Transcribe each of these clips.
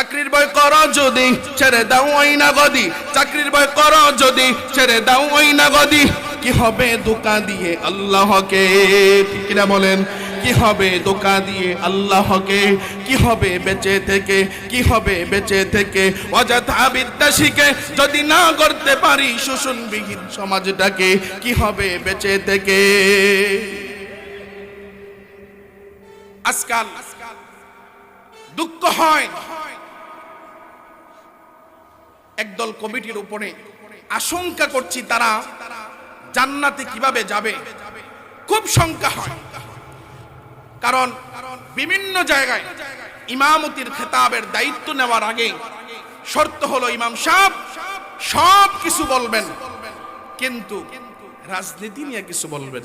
চাকরির ভয় করো যদি ছেড়ে দাও ওই না গদি, চাকরির ভয় করো যদি ছেড়ে দাও ওই না গদি, কি হবে ধোঁকা দিয়ে আল্লাহকে, ঠিক কিনা বলেন? কি হবে ধোঁকা দিয়ে আল্লাহকে, কি হবে বেঁচে থেকে, কি হবে বেঁচে থেকে অযথা বিদ্যা শিখে যদি না করতে পারি শোষণবিহীন সমাজটাকে, কি হবে বেঁচে থেকে? আজকাল দুঃখ হয় একদল কমিটির উপরে, আশঙ্কা করছি তারা জান্নাতে কিভাবে যাবে, খুব শঙ্কা হয়। কারণ বিভিন্ন জায়গায় ইমামতির খেতাবের দায়িত্ব নেওয়ার আগে শর্ত হলো ইমাম সাহেব সব কিছু বলবেন, কিন্তু রাজনীতি নিয়ে কিছু বলবেন,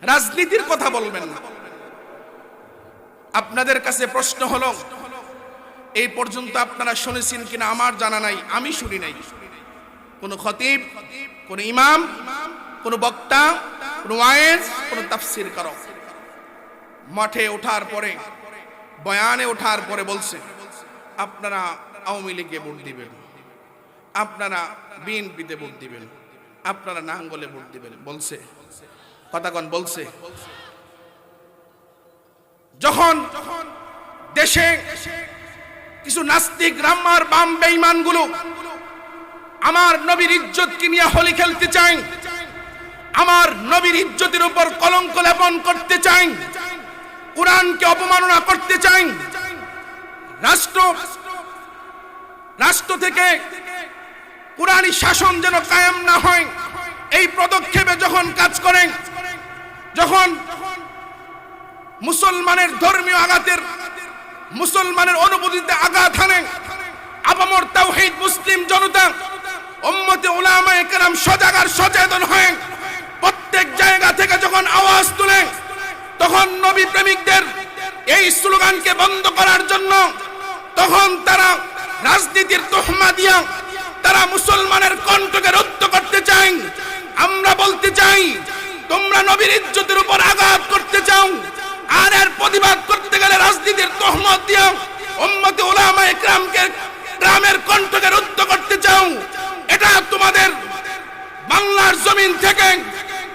রাজনীতির কথা বলবেন না। আপনাদের কাছে প্রশ্ন হলো, এই পর্যন্ত আপনারা শুনেছেন কিনা আমার জানা নাই, আমি শুনি নাই কোন খতিব, কোন ইমাম, কোন বক্তা, কোন ওয়াইজ, কোন তাফসীর কারক মাঠে ওঠার পরে, বয়ানে ওঠার পরে বলছে আপনারা আওয়ামী লীগে ভোট দিবেন, আপনারা বিএনপিতে ভোট দিবেন, আপনারা নাঙ্গলে ভোট দিবেন, বলছে কথা কোন বলছে? যখন দেশে কিছু নাস্তিক রাম্মার বাম বেঈমানগুলো আমার নবীর ইজ্জতকে নিয়ে হোলি খেলতে চায়, আমার নবীর ইজ্জতের উপর কলঙ্ক লেপন করতে চায়, কুরআনকে অপমাননা করতে চায়, রাষ্ট্র থেকে কুরআনী শাসন যেন কায়েম না হয়, এই পদক্ষেপে যখন কাজ করেন, যখন মুসলমানের ধর্মীয় আঘাতের, মুসলমানের অনুভূতিতে আঘাত হানে, আপামর তাওহীদ মুসলিম জনতা, উম্মতে উলামায়ে কেরাম সজাগ আর সচেতন হয়ে প্রত্যেক জায়গা থেকে যখন আওয়াজ তুলে, তখন নবী প্রেমিকদের এই স্লোগানকে বন্ধ করার জন্য তখন তারা রাজনীতির তোহমা দিয়া তারা মুসলমানের কণ্ঠকে রুদ্ধ করতে চায়। আমরা বলতে চাই, তোমরা নবীর ইজ্জতের উপর আঘাত করতে চাও, আর এর প্রতিবাদ করতে গেলে রাজনীতির তোহমত দিয়া উম্মতে উলামায়ে কেরামকে, গ্রামের কণ্ঠকে রুদ্ধ করতে চাও, এটা তোমাদের বাংলার জমিন থেকে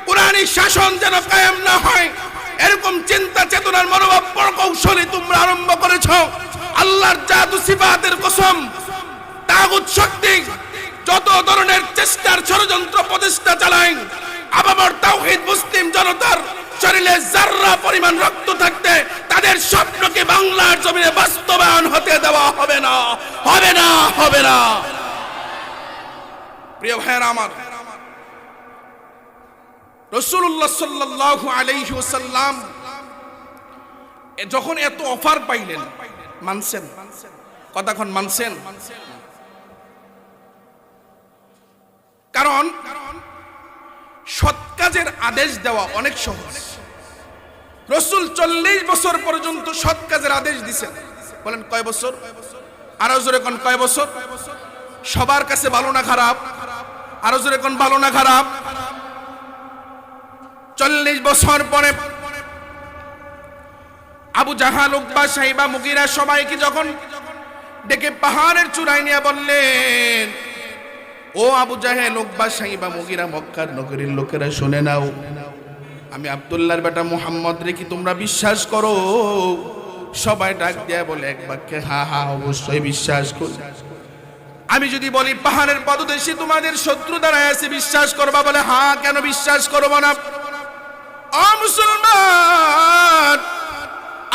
কুরআনী শাসন যেন কায়েম না হয়, এরকম চিন্তা চেতনার মনোভাব প্রকৌশলী তোমরা আরম্ভ করেছ। আল্লাহর জাদু সিফাতের কসম, তাগুত শক্তি যত ধরনের চেষ্টার ষড়যন্ত্র প্রচেষ্টা চালায়, আবার তাওহীদ মুসলিম জনতার শরীরে যাররা পরিমাণ রক্ত থাকতে তাদের স্বপ্নকে বাংলার জমিনে বাস্তবায়ন হতে দেওয়া হবে না, হবে না, হবে না। প্রিয় ভাইয়েরা আমার, রাসূলুল্লাহ সাল্লাল্লাহু আলাইহি ওয়াসাল্লাম যখন এত অফার পাইলেন, মানছেন? কতক্ষণ মানছেন? কারণ সৎ কাজের আদেশ দেওয়া অনেক সহজ। রাসূল 40 বছর পর্যন্ত সৎ কাজের আদেশ দিয়েছেন। বলেন কয় বছর? আরো জোরে কোন কয় বছর? সবার কাছে ভালো না খারাপ? আরো জোরে কোন ভালো না খারাপ? 40 বছর পরে আবু জাহাল, উকবা, সাইবা, মুগীরা সবাইকে যখন ডেকে পাহাড়ের চূড়ায় নিয়ে বললেন, ও আবু জাহেল, উকবা, সাইবা, মুগীরা, মক্কার নগরীর লোকেরা শুনে নাও, আমি আব্দুল্লাহর বেটা মুহাম্মদ রে কি তোমরা বিশ্বাস করো? সবাই ডাক দেয়া বলে এক বাক্যে, হ্যাঁ হ্যাঁ অবশ্যই বিশ্বাস করি। আমি যদি বলি পাহাড়ের পদদেশে তোমাদের শত্রু দাঁড়ায় আছে, বিশ্বাস করবা? বলে হ্যাঁ, কেন বিশ্বাস করবো না? ও মুসলমান,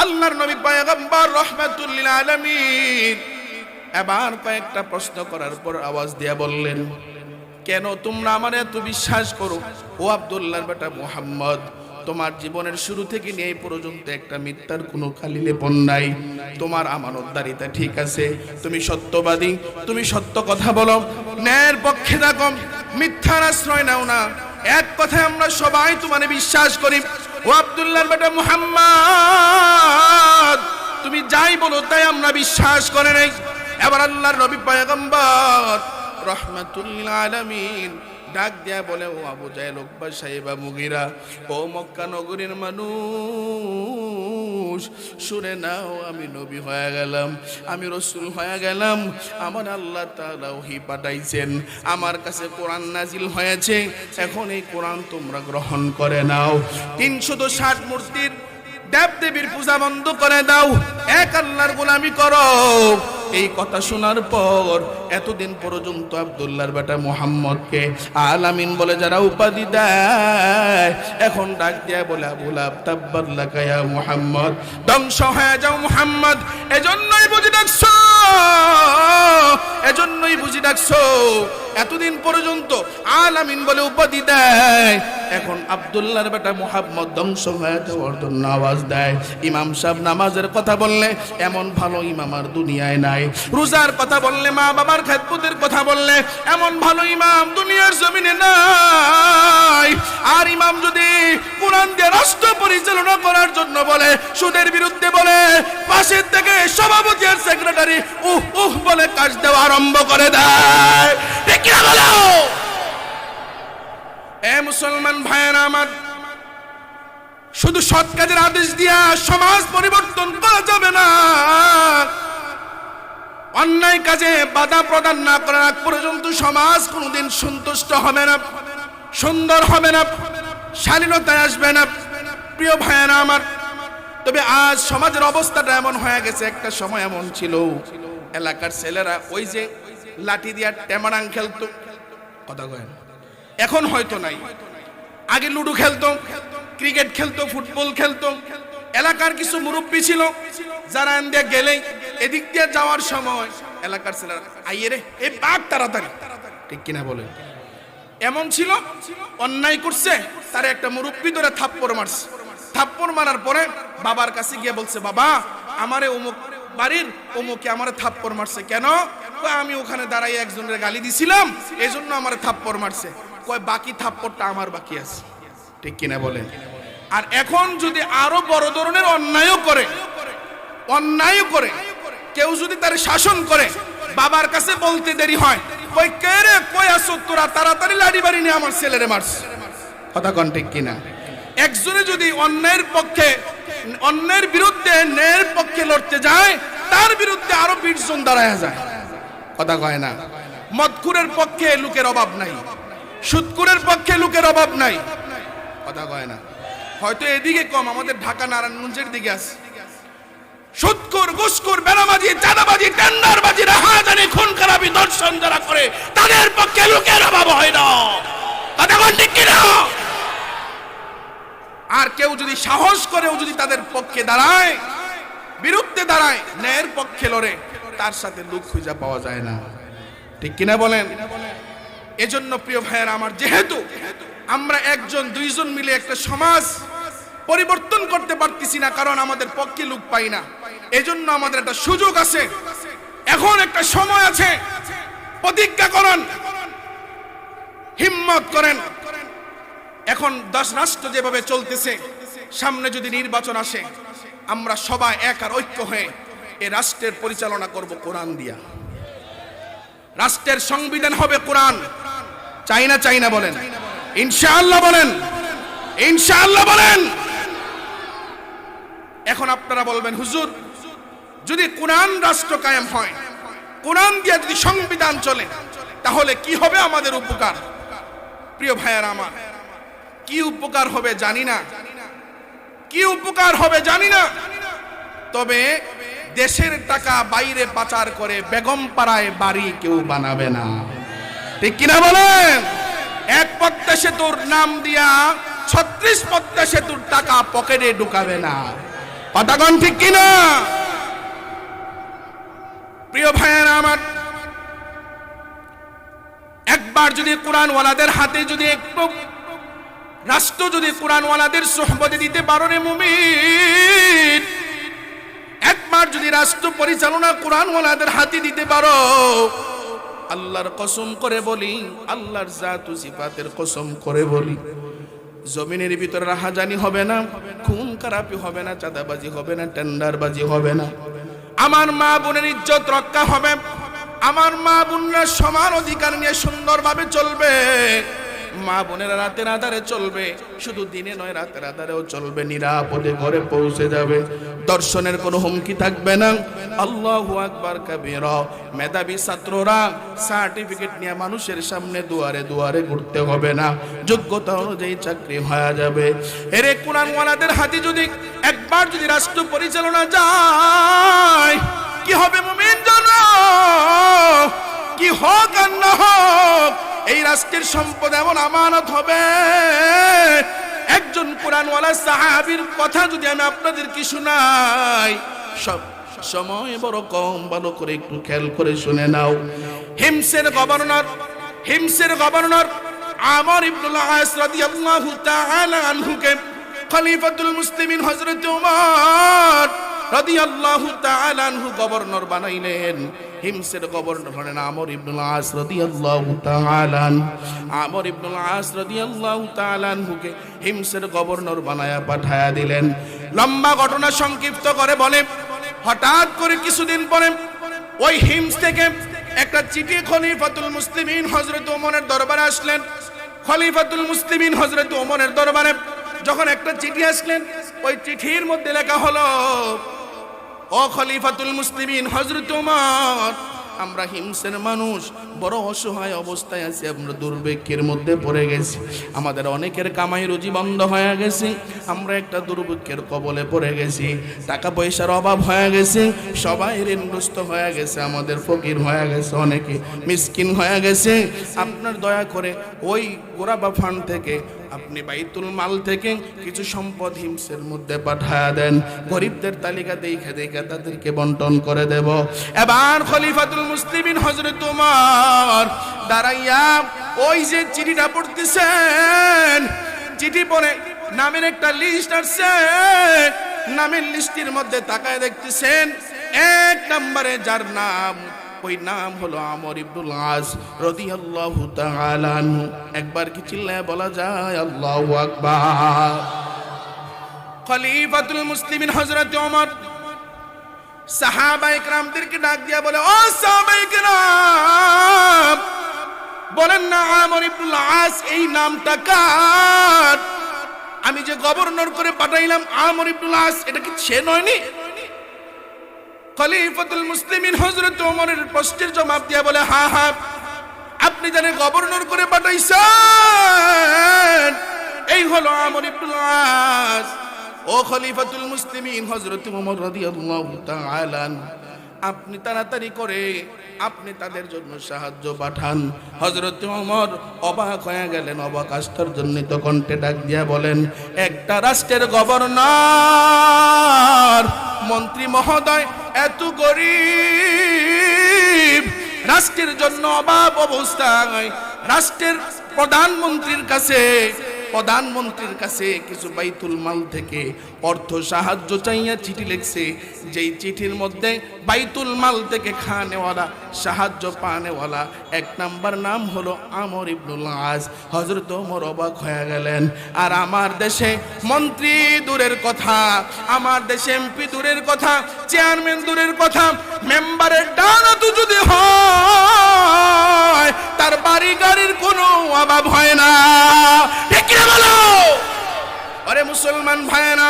আল্লাহর নবী পয়গম্বর রাহমাতুল লিল আলামিন এবার কয়েকটা প্রশ্ন করার পর আওয়াজ দিয়া বললেন, কেন তোমরা আমার এত বিশ্বাস করো? ও আব্দুল্লাহর বেটা মুহাম্মদ, তোমার জীবনের শুরু থেকে নিয়ে এই পর্যন্ত একটা মিথ্যার কোনো খালি লেপন নাই, তোমার আমানতদারিতা ঠিক আছে, তুমি সত্যবাদী, তুমি সত্য কথা বলো, ন্যায়ের পক্ষে থাকো, মিথ্যার আশ্রয় নাও না, এক কথায় আমরা সবাই তোমারে বিশ্বাস করি। ও আব্দুল্লাহর বেটা মুহাম্মদ, তুমি যাই বলো তাই আমরা বিশ্বাস করে নাই। এবার আল্লাহর নবী পয়গম্বর রাহমাতুল লিল আলামিন ডাক দেয়া বলে, ও আবু জাহেল, উকবা, সাইবা, মুগীরা, ও মক্কা নগরীর মানুষ, মানুষ শুনে নাও, আমি নবী হয়ে গেলাম, আমি রাসূল হয়ে গেলাম, আমার আল্লাহ তাআলা ওহী পাঠাইছেন, আমার কাছে কোরআন নাজিল হয়েছে, এখন এই কোরআন তোমরা গ্রহণ করে নাও। 360 মূর্তির দেব দেবীর পূজা বন্ধ করে দাও, এক আল্লাহর গোলামি করো। এই কথা শোনার পর এতদিন পর্যন্ত আব্দুল্লাহর বেটা মুহাম্মদকে আল আমিন বলে যারা উপাধি দেয়, এখন ডাক দিয়া বলে আবু লাহাব তাব্বাত লাকা ইয়া মুহাম্মদ, ধ্বংস হয়ে যাও মুহাম্মদ। এজন্যই বুঝি ডাকছো, এজন্যই বুঝি ডাকছো। এতদিন পর্যন্ত আল আমিন বলে উপাধি দেয়, এখন আব্দুল্লাহর বেটা মুহাম্মদ ধ্বংস হয়ে যাওয়ার জন্য আওয়াজ দেয়। ইমাম সাহেব নামাজের কথা বললে এমন ভালো ইমাম আর দুনিয়ায় নাই, রোজার কথা বললে, মা বাবার খেদমতের কথা বললে এমন ভালো ইমাম দুনিয়ার জমিনে নাই। আর ইমাম যদি কোরআন দিয়ে রাষ্ট্র পরিচালনা করার জন্য বলে, সুদের বিরুদ্ধে বলে, পাশের থেকে সভাপতি আর সেক্রেটারি বলে কাজ দেওয়া আরম্ভ করে দেয়। ঠিক কি না বলো? এ মুসলমান ভাইয়েরা আমার, শুধু সৎ কাজের আদেশ দিয়া সমাজ পরিবর্তন করা যাবে না। অন্যায় কাজে বাধা প্রদান না করার আগ পর্যন্ত সমাজ কোনোদিন সন্তুষ্ট হবে না, সুন্দর হবে না, শালীনতায় আসবে না। প্রিয় ভাইয়েরা আমার, তবে আজ সমাজের অবস্থাটা এমন হয়ে গেছে, একটা সময় এমন ছিল এলাকার ছেলেরা ওই যে লাঠি দিয়া টেমারাং খেলতো, কথা কয় না, এখন হয়তো নাই। আগে লুডো খেলতো, ক্রিকেট খেলতো, ফুটবল খেলতো। এলাকার কিছু মুরব্বী ছিল যারা এদিকে গেলেই এদিক দিয়ে যাওয়ার সময় এলাকার ছেলেরা আইয়ে রে এই বাঘ তাড়াতাড়ি, ঠিক কিনা বলে, এমন ছিল। অন্যায় করছে, তারে একটা মুরব্বী ধরে থাপ্পড় মারছে। থাপ্পড় মারার পরে বাবার কাছে গিয়ে বলছে, বাবা আমারে অমুক বাড়ির অমুকে আমারে থাপ্পড় মারছে। কেন? আমি ওখানে দাঁড়াই একজনের গালি দিছিলাম, এই জন্য আমারে থাপ্পড় মারছে। কয় বাকি থাপ্পড়টা আমার বাকি আছে, ঠিক কিনা বলেন। আর এখন যদি আরো বড় ধরনের অন্যায়ও করে, অন্যায় করে কেউ যদি তার শাসন করে, বাবার কাছে বলতে দেরি হয়, কই কে রে, কই আসো তোরা, তাড়াতাড়ি লাড়ি বাড়ি নিয়ে আমার ছেলেরে মারছে। কথা কোন ঠিক কিনা? একজনে যদি অন্যায়ের পক্ষে, অন্যায়ের বিরুদ্ধে ন্যায়ের পক্ষে লড়তে যায়, তার বিরুদ্ধে আরো 20 জন দাঁড়ায় যায়। কথা কয় না? মদখুরের পক্ষে লোকের অভাব নাই, সুদখুরের পক্ষে লোকের অভাব নাই। কথা কয় না? হয়তো এদিকে কম, আমাদের ঢাকা নারায়ণগঞ্জের দিকে আছে। সুদখুর, ঘুষখুর, বেনামাজি, চাঁদাবাজি, টেন্ডারবাজি, রাহাজানি, খুন খারাপি, ধর্ষণ যারা করে, তাদের পক্ষে লোকের অভাব হয় না। কথা কোন ঠিক কিনা? আর কেউ যদি সাহস করেও যদি তাদের পক্ষে দাঁড়ায়, বিরুদ্ধে দাঁড়ায়, ন্যায়ের পক্ষে লড়ে, তার সাথে লোক খুঁজে পাওয়া যায় না, ঠিক কিনা বলেন? এজন্য প্রিয় ভাইয়েরা আমার, যেহেতু আমরা একজন দুইজন মিলে একটা সমাজ পরিবর্তন করতে পারতেছি না, কারণ আমাদের পক্ষে লোক পাই না, এজন্য আমাদের একটা সুযোগ আছে, এখন একটা সময় আছে। প্রতিজ্ঞা করেন, হিম্মত করেন। এখন 10 রাষ্ট্র যেভাবে চলতেছে, সামনে যদি নির্বাচন আসে, আমরা সবাই এক আর ঐক্য হয়ে এই রাষ্ট্রের পরিচালনা করব কোরআন দিয়া। রাষ্ট্রের সংবিধান হবে কোরআন। চাই না চাই না বলেন? ইনশাআল্লাহ বলেন, ইনশাআল্লাহ বলেন। এখন আপনারা বলবেন, হুজুর যদি কোরআন রাষ্ট্র কায়েম হয়, কোরআন দিয়ে যদি সংবিধান চলে, তাহলে কি হবে আমাদের উপকার? প্রিয় ভাইয়েরা আমার, কি উপকার হবে জানি না, কি উপকার হবে জানি না। তবে দেশের টাকা বাইরে পাচার করে বেগম পাড়ায় বাড়ি কেউ বানাবে না, ঠিক কিনা বলেন? এক পদ্মা সেতুর নাম দিয়া 36 পদ্মা সেতুর টাকা পকেটে ঢুকাবে না। কথাগণ ঠিক কিনা? প্রিয় ভাইয়েরা আমার, একবার যদি কোরআনওয়ালাদের হাতে যদি একটু রাষ্ট্র যদি কোরআনওয়ালাদের সোহবতে দিতে পারো রে মুমিন, একবার যদি রাষ্ট্র পরিচালনা কোরআনওয়ালাদের হাতে দিতে পারো, আল্লাহর কসম করে বলি, আল্লাহর জাত ও সিফাতের কসম করে বলি, জমিনের ভিতরে রাহাজানি হবে না, খুন খারাপি হবে না, চাঁদাবাজি হবে না, টেন্ডারবাজি হবে না। আমার মা বোনের ইজ্জত রক্ষা হবে, আমার মা বোনরা সমান অধিকার নিয়ে সুন্দরভাবে চলবে। মা বোনেরা রাতের আধারে চলবে, শুধু দিনে নয় রাতের আধারেও চলবে, নিরাপদে ঘরে পৌঁছে যাবে, দর্শনের কোনো হুমকি থাকবে না। আল্লাহু আকবার কাবীরা। মেধাবী ছাত্ররা সার্টিফিকেট নিয়ে মানুষের সামনে দুয়ারে দুয়ারে ঘুরতে হবে না, যোগ্যতা অনুযায়ী চাকরি হয়ে যাবে। এরে কোরআনওয়ালাদের হাতে যদি একবার যদি রাষ্ট্র পরিচালনা যায়, কি হবে মুমিন জন, কি হোক আর না হোক, এই রাষ্ট্রের সম্পদ এমন আমানত হবে। একজন কোরআনওয়ালা সাহাবীর কথা যদি আমি আপনাদের কি শোনাই, সব সময় বড় কম, ভালো করে একটু খেয়াল করে শুনে নাও। হিমসের গভর্নর আমর ইবনুল আস রাদিয়াল্লাহু তাআলা আনহুকে খলিফাতুল মুসলিমিন হযরত ওমর রাদিয়াল্লাহু তাআলা আনহু গভর্নর বানাইলেন। হিমসের গভর্নর হলেন আমর ইবনুল আস রাদিয়াল্লাহু তাআলা। আমর ইবনুল আস রাদিয়াল্লাহু তাআলা আনহুকে হিমসের গভর্নর বানায়া পাঠায়া দিলেন। লম্বা ঘটনা সংক্ষিপ্ত করে বলে, হঠাৎ করে কিছুদিন পরে ওই হিমস থেকে একটা চিঠি খলিফাতুল মুসলিমিন হযরত ওমরের দরবারে আসলেন। খলিফাতুল মুসলিমিন হযরত ওমরের দরবারে যখন একটা চিঠি আসলেন, ওই চিঠির মধ্যে লেখা হলো, ও খলিফাতুল মুসলিমিন হযরত ওমর, আমরা হিমসের মানুষ বড় অসহায় অবস্থায় আছি, আমরা দুর্ভিক্ষের মধ্যে পড়ে গেছি, আমাদের অনেকের কামাই রুজি বন্ধ হয়ে গেছে, আমরা একটা দুর্ভিক্ষের কবলে পড়ে গেছি, টাকা পয়সার অভাব হয়ে গেছে, সবাই ঋণগ্রস্ত হয়ে গেছে, আমাদের ফকির হয়ে গেছে, অনেকে মিসকিন হয়ে গেছে। আপনার দয়া করে ওই গোরাবা ফান্ড থেকে, আপনি বাইতুল মাল থেকে কিছু সম্পদ হিমসের মধ্যে পাঠায়া দেন, গরিবদের তালিকা দেখে দেখে তাদেরকে বন্টন করে দেব। এবার খলিফাতুল মুসলিমিন হযরত ওমর দাঁড়াইয়া ওই যে চিঠিটা পড়তেছেন, চিঠি পড়ে নামের একটা লিস্ট আসছে, নামের লিস্টের মধ্যে তাকায় দেখতেছেন, এক নম্বরে যার নাম, ওই নাম হলো আমর ইবনুল আস রাদিয়াল্লাহু তাআলা আনহু। একবার কি চিল্লায় বলা যায় আল্লাহু আকবার? খলিফাতুল মুসলিমিন হযরত ওমর সাহাবায়ে কেরামদেরকে ডাক দিয়া বলে, ও সাহাবায়ে কেরাম, বলেন না আমর ইবনুল আস এই নামটা কার? আমি যে গভর্নর করে পাঠাইলাম আমর ইবনুল আস, এটা কি সে নয়নি? খলিফাতুল মুসলিমিন হযরত ওমরের প্রশ্নের জবাব দিয়া বলে, হ্যাঁ হ্যাঁ, আপনি জানেন গভর্নর করে পাঠাইছেন, এই হলো আমর ইবনুল আস। ও খলিফাতুল মুসলিমিন হযরত ওমর রাদিয়াল্লাহু তাআলা, আপনি তাড়াতাড়ি করে আপনি তাদের জন্য সাহায্য পাঠান। হযরত ওমর অবাক হয়ে গেলেন, অবাক আশ্চর্যজনিত কণ্ঠে ডাক দিয়া বলেন, একটা রাষ্ট্রের গভর্নর মন্ত্রী মহোদয় এত গরিব, রাষ্ট্রের জন্য অভাব অবস্থায় রাষ্ট্রের প্রধানমন্ত্রীর কাছে কিছু বাইতুল মাল থেকে অর্থ সাহায্য চাইয়া চিঠি লিখছে, যেই চিঠির মধ্যে বাইতুল মাল থেকে খানেওয়ালা, সাহায্য পানেওয়ালা এক নাম্বার নাম হলো আমর ইবনুল আস। হযরত ওমর অবাক হয়ে গেলেন। আর আমার দেশে মন্ত্রী দূরের কথা, আমার দেশে এমপি দূরের কথা, চেয়ারম্যান দূরের কথা, মেম্বারের ডানাতু যদি হয়, তার বাড়ি গাড়ির কোনো অভাব হয় না। ঠিক কি বলো? আরে মুসলমান ভাইয়েরা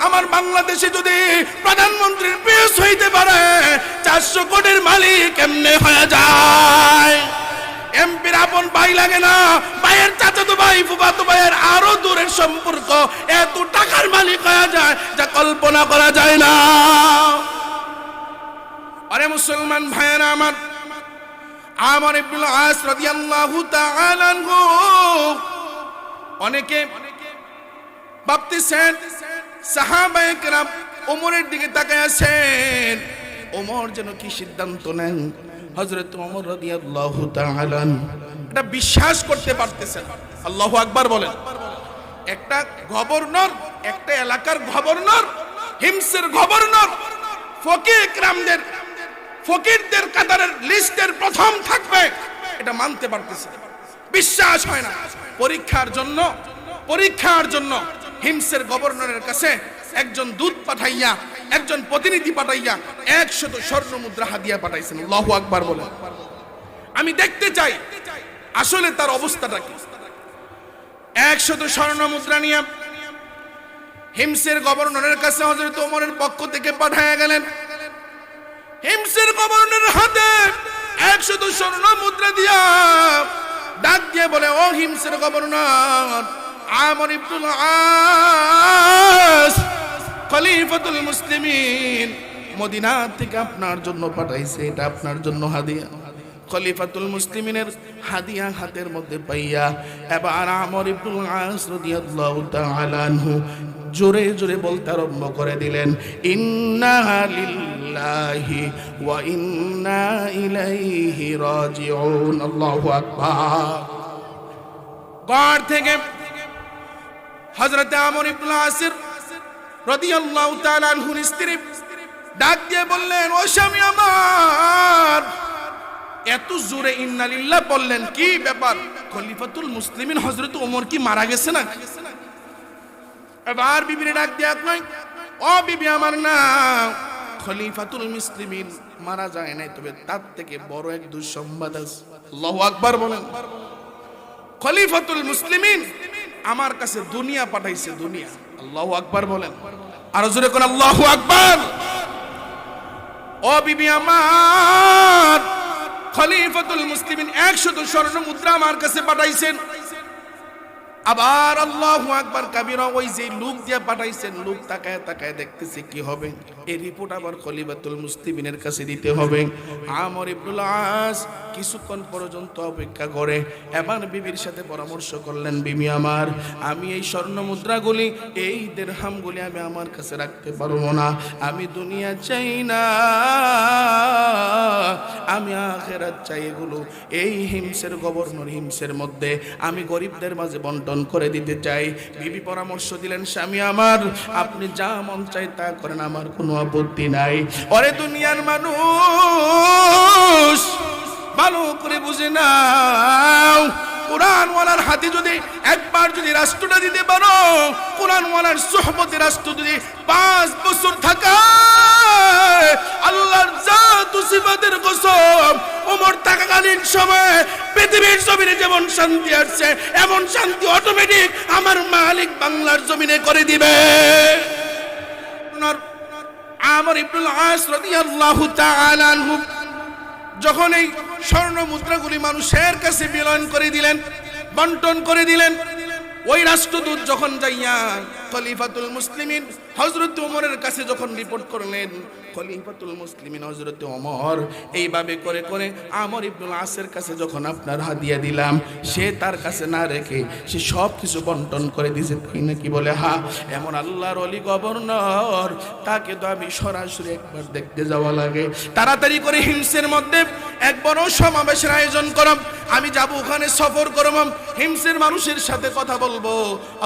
আমার বাংলাদেশে যদি প্রধানমন্ত্রীর পেশ হইতে পারে, 400 কোটির মালিক এমনি হয়ে যায়। এমপির আপন ভাই লাগে না, ভাইয়ের চাচাতো ভাই, ফুফাতো ভাইয়ের আরো দূরের সম্পর্ক, এত টাকার মালিক হয়ে যায় যা কল্পনা করা যায় না। আরে মুসলমান ভাইয়েরা আমর ইবনুল আস রাদিয়াল্লাহু তাআলা আনহু, অনেকে ভাবতেছেন সাহাবায়ে কেরাম ওমরের দিকে তাকায় আছেন, ওমর যেন কি সিদ্ধান্ত নেন। হযরত ওমর রাদিয়াল্লাহু তাআলা এটা বিশ্বাস করতে পারতেছেন। আল্লাহু আকবার বলেন। একটা গভর্নর, একটা এলাকার গভর্নর, হিমসের গভর্নর, ফকিরদের কাতারের লিস্টের প্রথম থাকবে, এটা মানতে পারতেছে, বিশ্বাস হয় না। পরীক্ষার জন্য হিমসের গভর্নরের কাছে একজন দূত পাঠাইয়া, একজন প্রতিনিধি পাঠাইয়া 100 স্বর্ণ মুদ্রা হাদিয়া পাঠাইছেন। আল্লাহু আকবার বলেন। আমি দেখতে চাই আসলে তার অবস্থাটা কি। 100 স্বর্ণ মুদ্রা নিয়ে হিমসের গভর্নরের কাছে হযরত ওমরের পক্ষ থেকে পাঠায়া গেলেন। হিমসের গভর্নরের হাতে 100 স্বর্ণ মুদ্রা দিয়া ডাক দিয়ে বলে, ও হিমসের গভর্নর আমর ইবনুল আস খলিফাতুল মুসলিমিন মদিনা থেকে আপনার জন্য পাঠাইছে, এটা আপনার জন্য হাদিয়া। খলিফাতুল মুসলিমিনের হাদিয়া হাতের মধ্যে পাইয়া এবার আমর ইবনুল আস রাদিয়াল্লাহু তাআলা আনহু জোরে জোরে বলতে আরম্ভ করে দিলেন, ইন্না লিল্লাহি ওয়া ইন্না ইলাইহি রাজিউন। আল্লাহু আকবার। ঘর থেকে হযরত আমর ইবনুল আস রাদিয়াল্লাহু তাআলা আনহুর স্ত্রী ডাক দিয়ে বললেন, ও স্বামী আমার, এত জোরে ইন্না লিল্লাহ বললেন, কি ব্যাপার? খলিফাতুল মুসলিমিন হযরত ওমর কি মারা গেছে না? এবার বিবিরে ডাক দিয়ে, নয় ও বিবি আমার, না, খলিফাতুল মুসলিমিন মারা যায় নাই, তবে তার থেকে বড় এক দুঃসংবাদ আছে। আল্লাহু আকবার বলেন। খলিফাতুল মুসলিমিন আমার কাছে দুনিয়া পাঠাইছে, দুনিয়া। আল্লাহু আকবার বলেন। আরো জোরে কোন আল্লাহু আকবার। ও বিবি আমার, খলিফাতুল মুসলিমিন 100 স্বর্ণ মুদ্রা আমার কাছে পাঠাইছেন। আবার আল্লাহু আকবার কাবীরা, ওই যে লোক দিয়ে পাঠাইছেন, লোক তাকায় তাকায় দেখতেছে কি হবে। এই রিপোর্ট আবার খলিফাতুল মুসলিমিনের কাছে দিতে হবে। আমর ইবনুল আস কিছুক্ষণ পর্যন্ত অপেক্ষা করে এবার বিবির সাথে পরামর্শ করলেন, বিবি আমার, আমি এই স্বর্ণ মুদ্রাগুলি, এই দিরহামগুলি আমি আমার কাছে রাখতে পারবো না। আমি দুনিয়া চাই না, আমি আখিরাত চাই। এগুলো এই হিমসের গভর্নর হিমসের মধ্যে আমি গরিবদের মাঝে বন্টন করে দিতে চাই। বিবি পরামর্শ দিলেন, স্বামী আমার, আপনি যা মন চাই তা করেন, আমার কোনো আপত্তি নাই। ওরে দুনিয়ার মানুষ, ভালো করে বুঝে নাও, কোরআনওয়ালার হাতে যদি একবার যদি রাষ্ট্রটা দিতে পারো, কোরআনওয়ালার সোহবতে রাষ্ট্র যদি 5 বছর থাকা, আল্লাহর জাত ও সিফাতের কসম, ওমর থাকাকালীন সময় পৃথিবীর জমিনে যেমন শান্তি আসছে, এমন শান্তি অটোমেটিক আমার মালিক বাংলার জমিনে করে দিবে। আমর ইবনুল আস রাদিয়াল্লাহু তাআলা আনহু যখন এই স্বর্ণ মুদ্রাগুলি মানুষের কাছে বিলয়ন করে দিলেন, বন্টন করে দিলেন, ওই রাষ্ট্রদূত যখন যাইয়া খলিফাতুল মুসলিমিন হযরত ওমরের কাছে যখন রিপোর্ট করলেন, খলিফাতুল মুসলিমিন হযরত ওমর এইভাবে করে করে আমর ইবনুল আসের কাছে যখন আপনার হাদিয়া দিলাম, সে তার কাছে না রেখে সে সব কিছু বন্টন করে দিয়েছে, তাই নাকি? বলে, হ্যাঁ। এমন আল্লাহর ওলি গভর্নর, তাকে তো আমি সরাসরি একবার দেখতে যাওয়া লাগে। তাড়াতাড়ি করে হিমসের মধ্যে এক বড় সমাবেশের আয়োজন করম, আমি যাব, ওখানে সফর করব, হিমসের মানুষের সাথে কথা বলবো।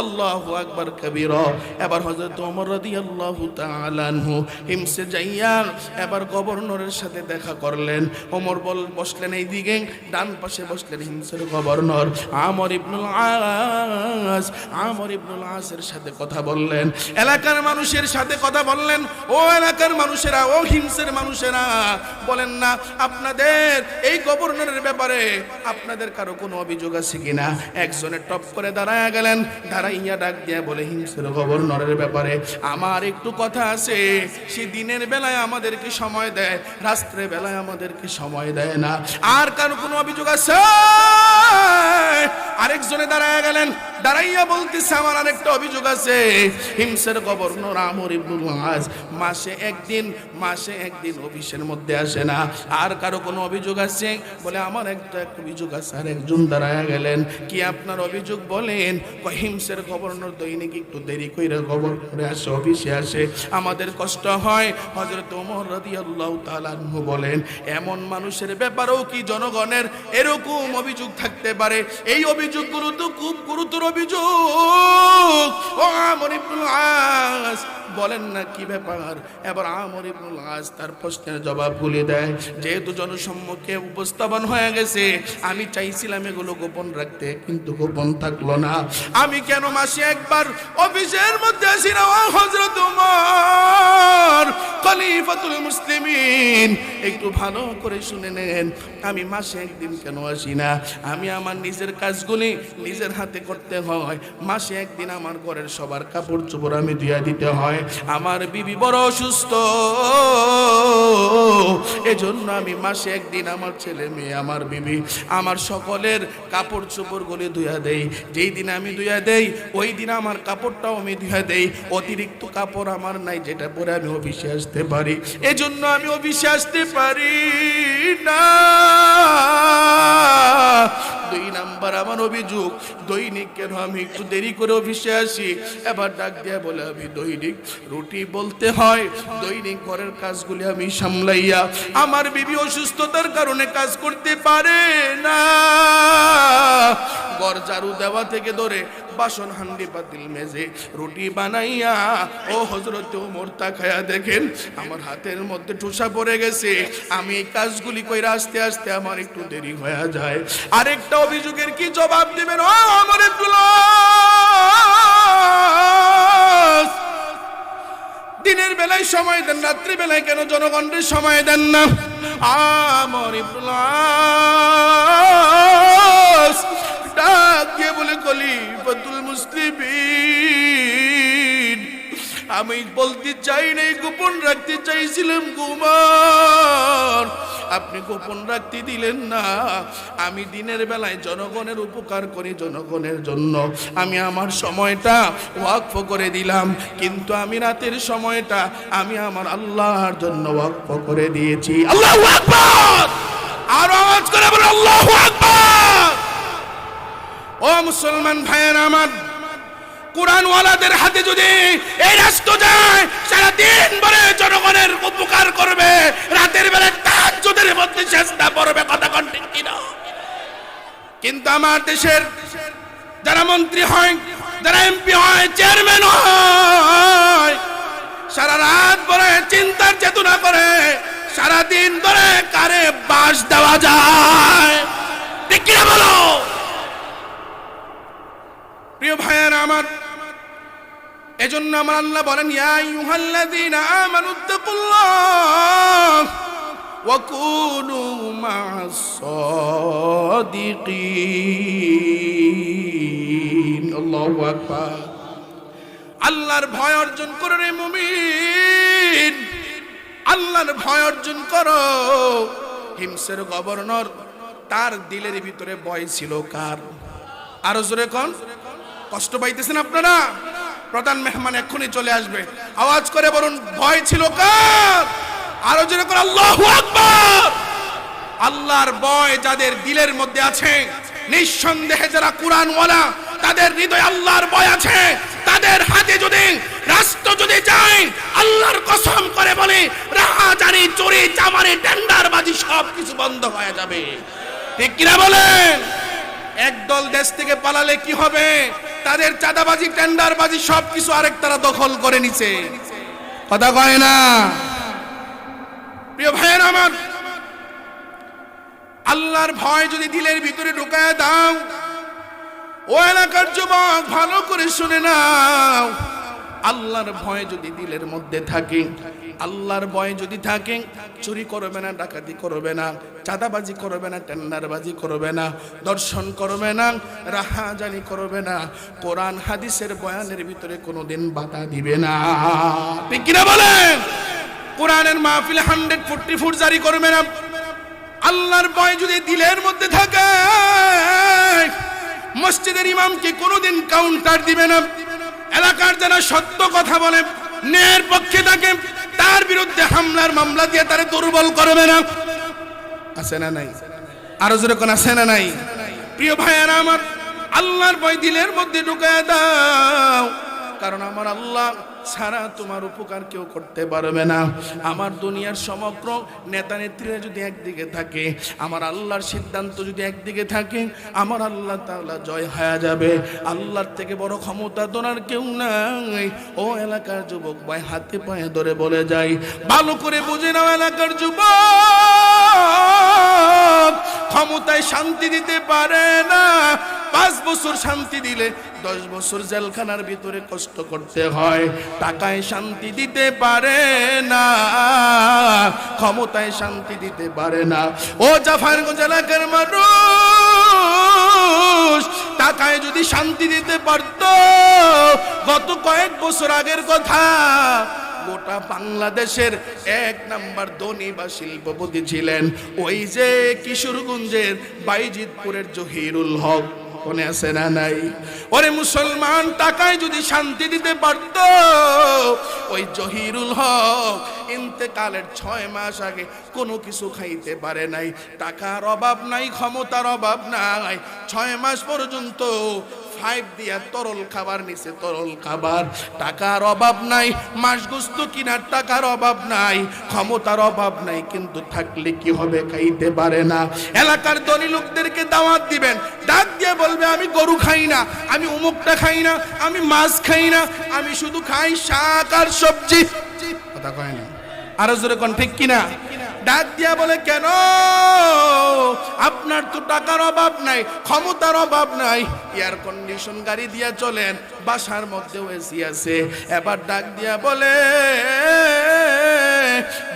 আল্লাহু আকবার কবীরা। এবার হযরত ওমর রাদিয়াল্লাহু তাআলা আনহু হিমসে যাইয়া এবার গভর্নরের সাথে দেখা করলেন। ওমর বসলেন এইদিকে, ডান পাশে বসলেন হিমসের গভর্নর আমর ইবনুল আস। আমর ইবনুল আসের সাথে কথা বললেন, এলাকার মানুষের সাথে কথা বললেন। ও এলাকার মানুষেরা, ও হিমসের মানুষেরা, বলেন না আপনাদের এই গভর্নরের ব্যাপারে আপনাদের কারো কোনো অভিযোগ আছে কিনা? একজনে টপ করে দাঁড়ায় গেলেন, দাঁড়াইয়া ডাক দিয়ে বলে, হিমসের গভর্নরের ব্যাপারে আমার একটু কথা আছে। সে দিনের বেলায় আমাদেরকে সময় দেয়, রাত্রে বেলায় আমাদেরকে সময় দেয় না। আর কারো কোনো অভিযোগ আছে? আরেকজনে দাঁড়ায় গেলেন, দাঁড়াইয়া বলতেছে, আমার আরেকটা অভিযোগ আছে। হিমসের গভর্নর আমর ইবনুল আস মাসে একদিন অফিসের মধ্যে আসে না। আর কারো কোনো অভিযোগ আছে? বলে, আমার একটা অভিযোগ আছে। আর একজন দাঁড়ায় গেলেন, কি আপনার অভিযোগ বলেন? হিমসের গভর্নর দৈনিক একটু দেরি কইরা গভর্নরে আসে, অফিসে আসে, আমাদের কষ্ট হয়। হযরত ওমর রাদিয়াল্লাহু তাআলা আনহু বলেন, এমন মানুষের ব্যাপারেও কি জনগণের এরকম অভিযোগ থাকতে পারে? এই অভিযোগগুলো তো খুব গুরুতর অভিযোগ। ও আমর ইবনুল আস, বলেন না কি ব্যাপার? এবার আমর ইবনুল আস তার প্রশ্নের জবাবগুলি দেয়। যেহেতু জনসম্মুখে উপস্থাপন হয়ে গেছে, আমি চাইছিলাম এগুলো গোপন রাখতে, কিন্তু গোপন থাকলো না। আমি কেন মাসে একবার অফিসের মধ্যে আসি না? হযরত ওমর খলিফাতুল মুসলিমিন, একটু ভালো করে শুনে নেন, আমি মাসে একদিন কেন আসি না? আমি আমার নিজের কাজগুলি নিজের হাতে করতে হয়। মাসে একদিন আমার ঘরের সবার কাপড় চোপড় আমি ধুইয়া দিতে হয়। আমার বিবি বড় অসুস্থ, এজন্য আমি মাসে একদিন আমার ছেলে মেয়ে, আমার বিবি, আমার সকলের কাপড় চোপড়গুলি ধুইয়া দেই। যেই দিন আমি ধুইয়া দেই, ওই দিন আমার কাপড়টাও আমি ধুইয়া দেই। অতিরিক্ত কাপড় আমার নাই যেটা পরে আমি অফিসে আসতে পারি, এজন্য আমি অফিসে আসতে পারি না। 2 নাম্বার আমার অভিযোগ, দৈনিক কেন আমি একটু দেরি করে অফিসে আসি? এবার ডাক দিয়া বলে, আমি দৈনিক রুটি বলতে হয়, দৈনিক ঘরের কাজগুলি আমি সামলাইয়া, আমার বিবি অসুস্থতার কারণে কাজ করতে পারে না। ঘর ঝাড়ু দেওয়া থেকে ধরে বাসন হান্ডি পাতিল মেজে রুটি বানাইয়া, ও হযরত ওমর তাকায়া দেখেন আমার হাতের মধ্যে ঠোসা পড়ে গেছে। আমি এই কাজগুলি কইরা আস্তে আস্তে আমার একটু দেরি হয়ে যায়। আরেকটা অভিযোগের কি জবাব দিবেন? ও আমার দিনের বেলায় সময় দেন, রাত্রি বেলায় কেন জনগণের সময় দেন না? আমার ডাক দিয়ে বলে, খলিফাতুল মুসলিমিন, আমি বলতে চাই নাই, গোপন রাখতে চাইছিলাম ওমর, আপনি গোপন রাখতে দিলেন না। আমি দিনের বেলায় জনগণের উপকার করি, জনগণের জন্য আমি আমার সময়টা ওয়াকফ করে দিলাম, কিন্তু আমি রাতের সময়টা আমি আমার আল্লাহর জন্য ওয়াকফ করে দিয়েছি। আল্লাহু আকবার! আর আওয়াজ করে বলো আল্লাহু আকবার! ও মুসলমান ভাইয়েরা আমার, কোরআনওয়ালাদের হাতে যদি এই রাষ্ট্র যায়, সারা দিন ভরে জনগণের উপকার করবে, রাতের বেলা তাহাজ্জুদের মধ্যে চেষ্টা করবে, কথা কোন ঠিক কিনা? কিন্তু আমার দেশের যারা মন্ত্রী হয়, যারা এমপি হয়, চেয়ারম্যান হয়, সারা রাত ভরে চিন্তার চেতনা করে, সারা দিন ধরে কারে বাস দেওয়া যায়, ঠিক কিনা বলো? প্রিয় ভাইয়েরা আমার, এজন্য আমার আল্লাহ বলেন, ইয়া আইয়ুহাল্লাযীনা আমানুত্তাকুল্লাহ ওয়া কুনু মা'আস সাদিকিন। আল্লাহু আকবার! আল্লাহর ভয় অর্জন করো রে মুমিন, আল্লাহর ভয় অর্জন করো। হিমসের গভর্নর, তার দিলের ভিতরে ভয় ছিল কার? আরো জোরে কোন? কষ্ট পাইতেছেন আপনারা? প্রধান মেহমান এক্ষুনি চলে আসবে, আওয়াজ করে বলুন, ভয় ছিল কার? আরো জোরে করে আল্লাহু আকবার! আল্লাহর ভয় যাদের দিলের মধ্যে আছে, নিঃসন্দেহে যারা কোরআনওয়ালা, তাদের হৃদয়ে আল্লাহর ভয় আছে। তাদের হাতে যদি রাষ্ট্র যদি যায়, আল্লাহর কসম করে বলে, রাহাজানি, চুরি, চামারি, টেন্ডারবাজি সব কিছু বন্ধ হয়ে যাবে, ঠিক কিনা বলেন? একদল দেশ থেকে পালালে কি হবে? তাদের চাঁদাবাজি, টেন্ডারবাজি সবকিছু আরেক তারা দখল করে নিছে, কথা কয় না? প্রিয় ভাইয়েরা আমার, আল্লাহর ভয় যদি দিলের ভিতরে ঢুকায় দাও, ও এলাকার যুবক ভালো করে শুনে নাও, আল্লাহর ভয় যদি দিলের মধ্যে থাকে, আল্লাহর ভয় যদি থাকে, চুরি করবে না, ডাকাতি করবে না, চাঁদাবাজি করবে না, টেন্ডারবাজি করবে না, দর্শন করবে না, রাহাজানি করবে না, কোরআন হাদিসের বয়ানের ভিতরে কোনোদিন বাধা দিবে না, ঠিক কিনা বলেন? কোরআনের মাহফিলে 140 ফুট জারি করবে না। আল্লাহর ভয় যদি দিলের মধ্যে থাকে, মসজিদের ইমামকে কোনোদিন কাউন্টার দিবে না। এলাকার যারা সত্য কথা বলে, ন্যায়ের পক্ষে থাকে, তার বিরুদ্ধে হামলার মামলা দিয়ে তারে দুর্বল করবে না। আছে না নাই? আরো জোরে কোন আছে না নাই? প্রিয় ভাইয়েরা আমার, আল্লাহর ভয় দিলের মধ্যে ঢুকায় দাও, কারণ আমার আল্লাহ ছাড়া তোমার উপকার কেউ করতে পারবে না। আমার দুনিয়ার সমগ্র নেতা নেত্রীরা যদি একদিকে থাকে, আমার আল্লাহর সিদ্ধান্ত যদি একদিকে থাকে, আমার আল্লাহ তাআলা জয় হয়ে যাবে। আল্লাহর থেকে বড় ক্ষমতা দোনার কেউ নাই। ও এলাকার যুবক ভাই, হাতে পায়ে ধরে বলে যাই, ভালো করে বুঝে নাও এলাকার যুবক, ক্ষমতায় শান্তি দিতে পারে না। 5 বছর শান্তি দিলে 10 বছর জেলখানার ভিতরে কষ্ট করতে হয়। টাকায় শান্তি দিতে পারে না, ক্ষমতায় শান্তি দিতে পারে না। ও জাফরগঞ্জ এলাকার মানুষ, টাকায় যদি শান্তি দিতে পারত, গত কয়েক বছর আগের কথা, গোটা বাংলাদেশের 1 নাম্বার ধনী বা শিল্পপতি ছিলেন ওই যে কিশোরগঞ্জের বাইজিতপুরের জহিরুল হক। মনে আছে না নাই? ওরে মুসলমান, টাকায় যদি শান্তি দিতে পারত, ওই জহিরুল হক ইন্তেকালের 6 মাস আগে কোনো কিছু খাইতে পারে নাই। টাকার অভাব নাই, ক্ষমতার অভাব নাই, 6 মাস পর্যন্ত 5 দিয়া তরল খাবার নিচে তরল খাবার। টাকার অভাব নাই, মাস গোস্ত কিনার টাকার অভাব নাই, ক্ষমতার অভাব নাই, কিন্তু থাকলে কি হবে? খাইতে পারে না। এলাকার ধনী লোকদেরকে দাওয়াত দিবেন, ডাক দিয়ে বলবে, আমি গরু খাই না, আমি অমুকটা খাই না, আমি মাছ খাই না, আমি শুধু খাই শাক আর সবজি। কথা কয় না? আরো জোরে কোন, ঠিক কিনা? ডাক দিয়া বলে, কেন? আপনার তো টাকার অভাব নাই, ক্ষমতার অভাব নাই, এয়ার কন্ডিশন গাড়ি দিয়া চলেন, বাসার মধ্যেও এসি আছে। এবার ডাক দিয়া বলে,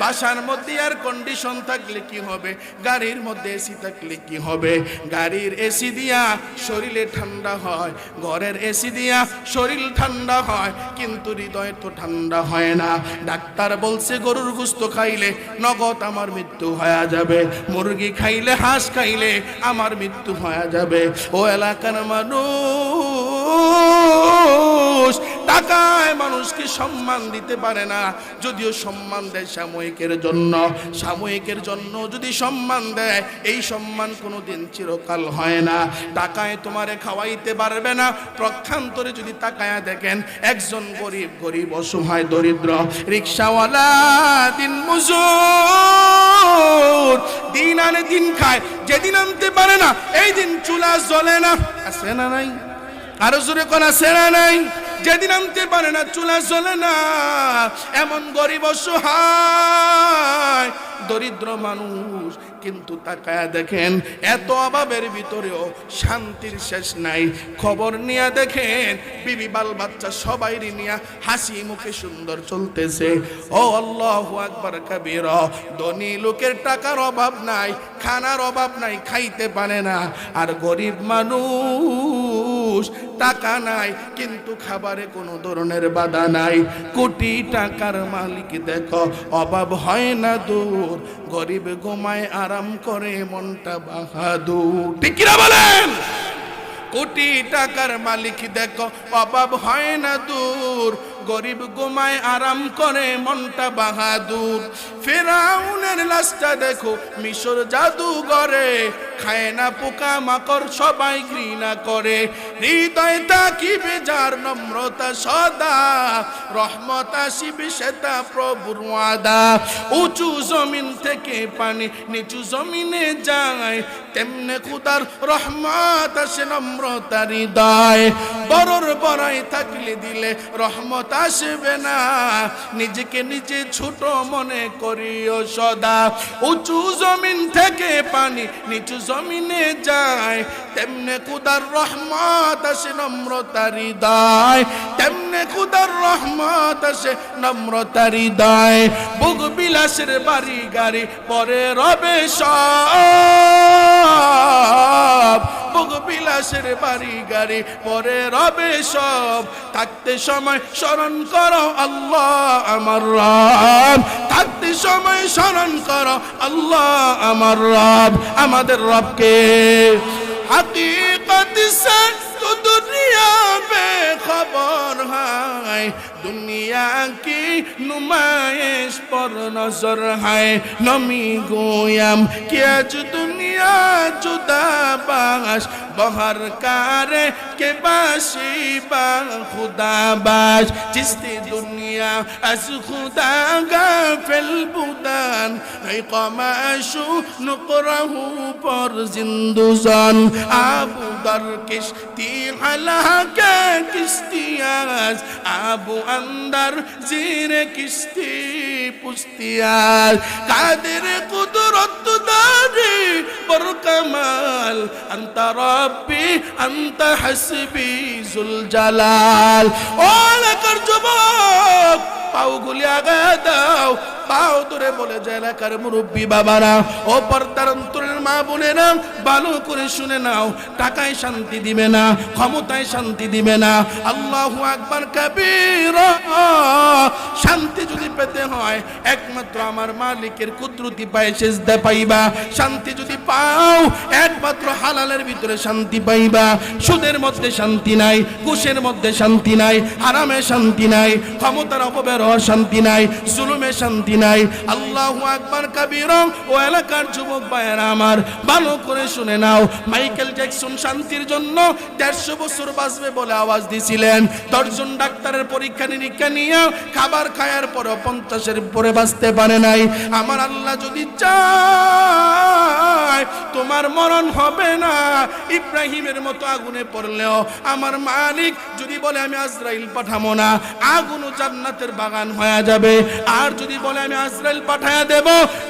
বাসার মধ্যে এয়ার কন্ডিশন থাকলে কি হবে? গাড়ির মধ্যে এসি থাকলে কি হবে? গাড়ির এসি দিয়া শরীরে ঠান্ডা হয়, ঘরের এসি দিয়া শরীর ঠান্ডা হয়, কিন্তু হৃদয় তো ঠান্ডা হয় না। ডাক্তার বলছে গরুর গোশত খাইলে নগদ আমার মৃত্যু হয়ে যাবে, মুরগি খাইলে, হাঁস খাইলে আমার মৃত্যু হয়ে যাবে। ও এলাকার মানুষ, টাকায় মানুষকে সম্মান দিতে পারে না। যদিও সম্মান দেয় সাময়িকের জন্য, সাময়িকের জন্য যদি সম্মান দেয়, এই সম্মান কোনোদিন চিরকাল হয় না। টাকায় তোমারে খাওয়াইতে পারবে না। প্রক্ষান্তরে যদি তাকায়া দেখেন, একজন গরিব, গরিব অসহায় দরিদ্র রিক্সাওয়ালা, দিন মজুর, দিন আনে দিন খায়, যেদিন আনতে পারে না এই দিন চুলা জ্বলে না। আছে না নাই? আরো জোরে কোন আছে না নাই? যেদিন আনতে পারে না চুলা জ্বলে না, এমন গরিব অসহায় দরিদ্র মানুষ। কিন্তু তাকায়া দেখেন, এত অভাবের ভিতরেও শান্তির শেষ নাই। খবর নিয়ে দেখেন, বিবি বাল বাচ্চা সবাই নিয়ে হাসি মুখে সুন্দর চলতেছে। ও আল্লাহু আকবার কাবীরা। ধনী লোকের টাকার অভাব নাই, খানার অভাব নাই, খাইতে পারে না। আর গরিব মানুষ, টাকা নাই কিন্তু খাবারে কোনো ধরনের বাধা নাই। কোটি টাকার মালিক দেখো, অভাব হয় না দূর, গরিব ঘুমায় আরাম করে মনটা বাহাদুর। ঠিক কিনা বলেন? কোটি টাকার মালিক দেখো, অভাব হয় না দূর, গরিব ঘুমায় আরাম করে মনটা বাহাদুর। ফেরাউনের লাশটা দেখো মিশর জাদুঘরে, খায় না পোকা মাকড় সবাই ঘৃণা করে। হৃদয় তাকিবে যার নম্রতা সদা, রহমত আসিবে সেটা প্রভুর ওয়াদা। উঁচু জমিন থেকে পানি নিচু জমিনে যায়, তেমনে খুদার রহমত আসে নম্রতার হৃদয়। বড়র বড়াই থাকলে দিলে রহমত আসবে না, নিজেকে নিজে ছোট মনে করিও সদা। উঁচু জমিন থেকে পানি নিচু জমিনে যায়, তেমনে খুদার রহমত আসে নম্রতার হৃদয়, তেমনে খুদার রহমত আসে নম্রতার হৃদয়। ভোগ বিলাসের বাড়ি গাড়ি পরে রবে সব, ভোগ বিলাসের বাড়ি গাড়ি পরে রবে সব। থাকতে সময় স্মরণ করো আল্লাহ আমার রব, থাকতে সময় স্মরণ করো আল্লাহ আমার রব। আমাদের রবকে हकीकत से तो दुनिया में खबर है, दुनिया की नुमाइश पर नजर है नमी गोयम कि आज दुनिया जुदाबाश बहर कारे के बाशी बा खुदा बाश जिसती दुनिया अस खुदा गाफिल बुदान नहीं कमाशु नुकरहु पर जिंदुजान आबू दर किश्ती हला के किश्तियाज आबू अंदर जीरे किश्ती पुस्तियाज कादिर कुदरत दारी पर कमाल अंता रब्बी अंता हसबी जुल जलाल ओला कर जुबाब पाऊ गुलिया दाओ पाओ तुरे बोले এলাকার মুরব্বী বাবারা ও পর্দার অন্তরের মা বোনেরা ভালো করে শুনে নাও টাকায় শান্তি দিবে না ক্ষমতায় শান্তি দিবে না আল্লাহু আকবার কবীরা শান্তি যদি পেতে হয় একমাত্র আমার মালিকের কুদরতি পায়ে সিজদা পাইবা শান্তি যদি পাও একমাত্র হালালের ভিতরে শান্তি পাইবা সুদের মধ্যে শান্তি নাই ঘুষের মধ্যে শান্তি নাই হারামে শান্তি নাই ক্ষমতার অপব্যবহার শান্তি নাই জুলুমে শান্তি নাই আল্লাহু আকবার কবীরা ও এলাকার যুবক ভাইয়েরা আমার ভালো করে শুনে নাও মাইকেল জ্যাকসন শান্তির জন্য 150 বছর বাঁচবে বলে আওয়াজ দিয়েছিলেন 10 জন ডাক্তারের পরীক্ষা নিরীক্ষা নিয়ে খাবার খাওয়ার পরে 50 এর পরে বাঁচতে পারে নাই আমার আল্লাহ যদি চায় তোমার মরণ হবে না ইব্রাহিমের মতো আগুনে পড়লেও আমার মালিক যদি বলে আমি আজরাইল পাঠাবো না আগুনও জান্নাতের বাগান হয়ে যাবে আর যদি বলে আমি আজরাইল পাঠায়া দেব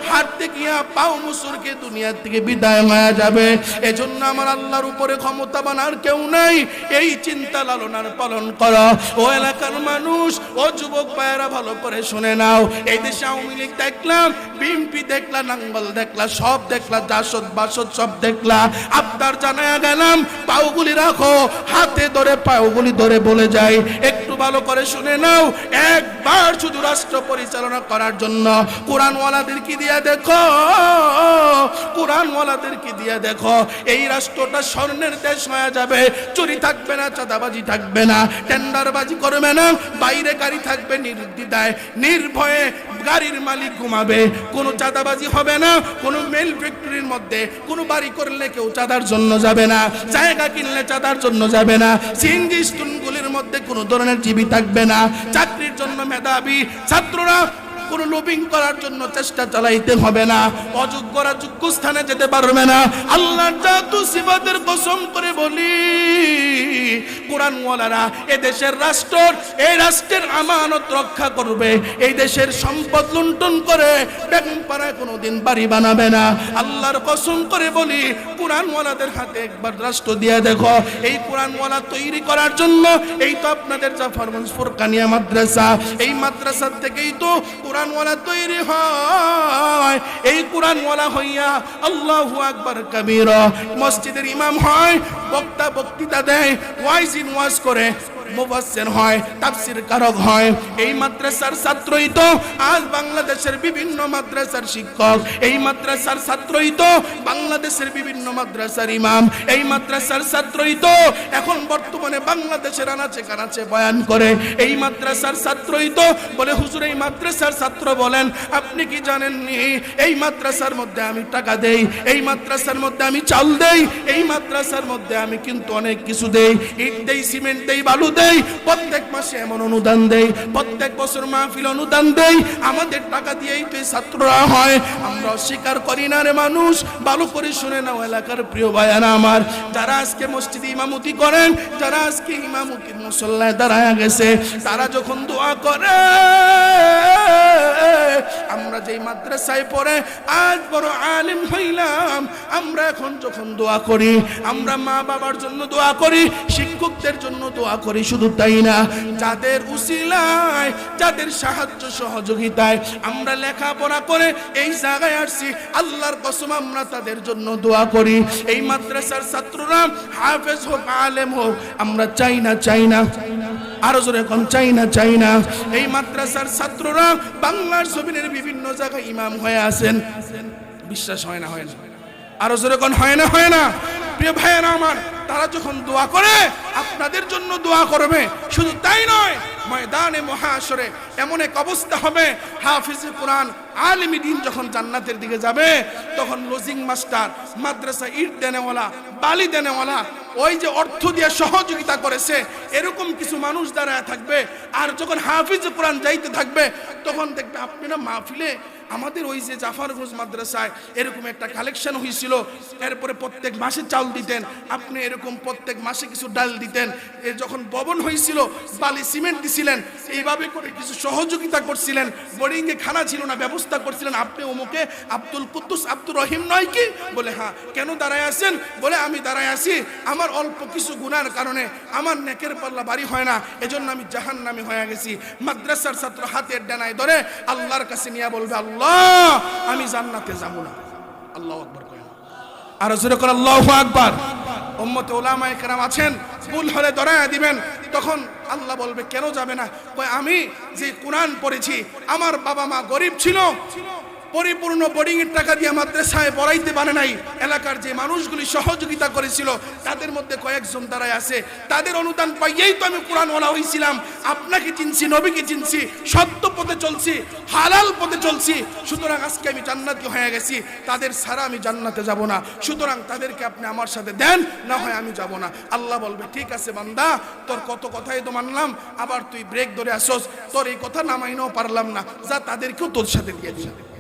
হাঁটতে গিয়া পাও মুসুরকে দুনিয়া থেকে বিদায় হয়ে যাবে এজন্য আমার আল্লাহর উপরে ক্ষমতাবান আর কেউ নাই এই চিন্তা লালনার পালন করো ও এলাকার মানুষ ও যুবক ভাইয়েরা ভালো করে শুনে নাও এই দেশে আওয়ামী লীগ দেখলাম বিএনপি দেখলা নাঙ্গল দেখলা সব দেখলা জাসদ বাসদ সব দেখলা আবদার জানায়া গেলাম পাওগুলি রাখো হাতে ধরে পাওগুলি ধরে বলে যাই একটু ভালো করে শুনে নাও একবার শুধু রাষ্ট্র পরিচালনা করার জন্য কোরআনওয়ালাদেরকে দিয়ে দেখো কোরআনওয়ালাদেরকে দিয়ে দেখো এই রাষ্ট্রটা স্বর্ণের দেশ হয়ে যাবে চুরি থাকবে না চাঁদাবাজি থাকবে না টেন্ডারবাজি করবে না বাইরে গাড়ি থাকবে নির্দ্বিধায় নির্ভয়ে গাড়ির মালিক ঘুমাবে কোনো চাঁদাবাজি হবে না কোনো মেল ফ্যাক্টরির মধ্যে কোনো বাড়ি করলে কেউ চাঁদার জন্য যাবে না জায়গা কিনলে চাঁদার জন্য যাবে না সিএনজি স্টুনগুলির মধ্যে কোনো ধরনের জীবী থাকবে না চাকরির জন্য মেধাবী ছাত্ররা কোনো লোবিং করার জন্য চেষ্টা চালাইতে হবে না অযোগ্যরা যোগ্য স্থানে যেতে পারবে না আল্লাহর জাতু সিফাতের কসম করে বলি কোরআনওয়ালারা এই দেশের রাষ্ট্র এই রাষ্ট্রের আমানত রক্ষা করবে এই দেশের সম্পদ লুণ্ঠন করে বেগম পাড়ায় কোনোদিন বাড়ি বানাবে না আল্লাহর কসম করে বলি কোরআনওয়ালাদের হাতে একবার রাষ্ট্র দিয়ে দেখো এই কোরআনওয়ালা তৈরি করার জন্য এই তো আপনাদের জাফরগঞ্জ ফুরকানিয়া মাদ্রাসা এই মাদ্রাসা থেকেই তো কোরআনওয়ালা তৈরি হয় এই কোরআনওয়ালা হইয়া আল্লাহু আকবার কবীরা মসজিদের ইমাম হয় বক্তা বক্তৃতা দেয় ওয়াইজিন ওয়াজ করে মুফাসসির হয় তাফসীর কারক হয় এই মাদ্রাসার ছাত্রই তো আজ বাংলাদেশের বিভিন্ন মাদ্রাসার শিক্ষক এই মাদ্রাসার ছাত্রই তো বাংলাদেশের বিভিন্ন মাদ্রাসার ইমাম এই মাদ্রাসার ছাত্রই তো এখন বর্তমানে বাংলাদেশের আনাচে কানাচে বয়ান করে এই মাদ্রাসার ছাত্রই তো বলে হুজুর এই মাদ্রাসার ছাত্র বলেন আপনি কি জানেননি এই মাদ্রাসার মধ্যে আমি টাকা দেই এই মাদ্রাসার মধ্যে আমি চাল দেই এই মাদ্রাসার মধ্যে আমি কিন্তু অনেক কিছু দেই ইট দেই সিমেন্ট দেই বালু দেই প্রত্যেক মাসে এমন অনুদান দেই প্রত্যেক বছর মাহফিল অনুদান দেই আমাদের টাকা দিয়েই তো ছাত্ররা হয় আমরা অস্বীকার করি না রে মানুষ ভালো করে শুনে নাও এলাকার প্রিয় ভাইয়ারা আমার যারা আজকে মসজিদে ইমামতি করেন যারা আজকে ইমামতির মুসল্লায় দাঁড়ায় গেছে তারা যখন দোয়া করে আমরা যেই মাদ্রাসায় পড়ে আজ বড় আলেম হইলাম আমরা এখন যখন দোয়া করি আমরা মা বাবার জন্য দোয়া করি শিক্ষকদের জন্য দোয়া করি শুধু তাই না যাদের উসিলায় যাদের সাহায্য সহযোগিতায় আমরা লেখাপড়া করে এই জায়গায় আসছি আল্লাহর কসম আমরা তাদের জন্য দোয়া করি এই মাদ্রাসার ছাত্ররা হাফেজ হোক আলেম হোক আমরা চাই না আরো জোরে এখন চাই না এই মাদ্রাসার ছাত্ররা বাংলার জমিনের বিভিন্ন জায়গায় ইমাম হয়ে আছেন বিশ্বাস হয় না আরো জোরে এখন হয় না প্রিয় ভাইয়েরা আমার তারা যখন দোয়া করে আপনাদের জন্য দোয়া করবে শুধু তাই নয় ময়দানে মহাশরে এমন এক অবস্থা হবে, হাফিজে কোরআন আলিমী দ্বীন যখন জান্নাতের দিকে যাবে, তখন লজিং মাস্টার, মাদ্রাসা ইট দেনেওয়ালা, বালি দেনেওয়ালা, ওই যে অর্থ দিয়ে সহযোগিতা করেছে এরকম কিছু মানুষ দাঁড়ায় থাকবে। আর যখন হাফিজে কোরআন যাইতে থাকবে, তখন দেখবে আপনারা মাহফিলে আমাদের ওই যে জাফরগঞ্জ মাদ্রাসায় এরকম একটা কালেকশন হয়েছিল, এরপরে প্রত্যেক মাসে চাল দিতেন, আপনি এরকম প্রত্যেক মাসে কিছু ডাল দিতেন, যখন ভবন হয়েছিল বালি সিমেন্ট দিছিলেন, এইভাবে করে কিছু সহযোগিতা করছিলেন, বোর্ডিংয়ে খানা ছিল না ব্যবস্থা করছিলেন, আপনি অমুকে আব্দুল কুদ্দুস আব্দুর রহিম নয় কি? বলে হ্যাঁ। কেন দাঁড়ায় আছেন? বলে আমি দাঁড়ায় আছি আমার অল্প কিছু গুনার কারণে আমার নেকের পাল্লা বাড়ি হয় না, এজন্য আমি জাহান্নামী হয়ে গেছি। মাদ্রাসার ছাত্র হাতের ডানায় ধরে আল্লাহর কাছে নিয়ে বলবে, আল্লাহ আমি জান্নাতে যাব না। আল্লাহু আকবার করেন, আর জোরে করে আল্লাহু আকবার। উম্মতে উলামায়ে কেরাম আছেন, ভুল হলে ধরায়া দিবেন, তখন আল্লাহ বলবে কেন যাবে না? কয় আমি যে কোরআন পড়েছি, আমার বাবা মা গরিব ছিল, পরিপূর্ণ বোর্ডিং এর টাকা দিয়ে মাদ্রাসায় পড়াইতে পারে নাই, এলাকার যে মানুষগুলি সহযোগিতা করেছিল তাদের মধ্যে কয়েকজন দাঁড়ায় আছে, তাদের অনুদান পাইয়েই তো আমি কোরআন ওয়ালা হইছিলাম, আপনাকে চিনছি, নবীকে চিনছি, সত্য পথে চলছি, হালাল পথে চলছি, সুতরাং আজকে আমি জান্নাতি হয়ে গেছি, তাদের ছাড়া আমি জান্নাতে যাব না, সুতরাং তাদেরকে আপনি আমার সাথে দেন, না হয় আমি যাব না। আল্লাহ বলবে ঠিক আছে বান্দা, তোর কত কথাই তো মানলাম, আবার তুই ব্রেক ধরে আসোস, তোর এই কথা না মাইনাও পারলাম না, যা তাদেরকেও তোর সাথে দিয়ে দিলাম।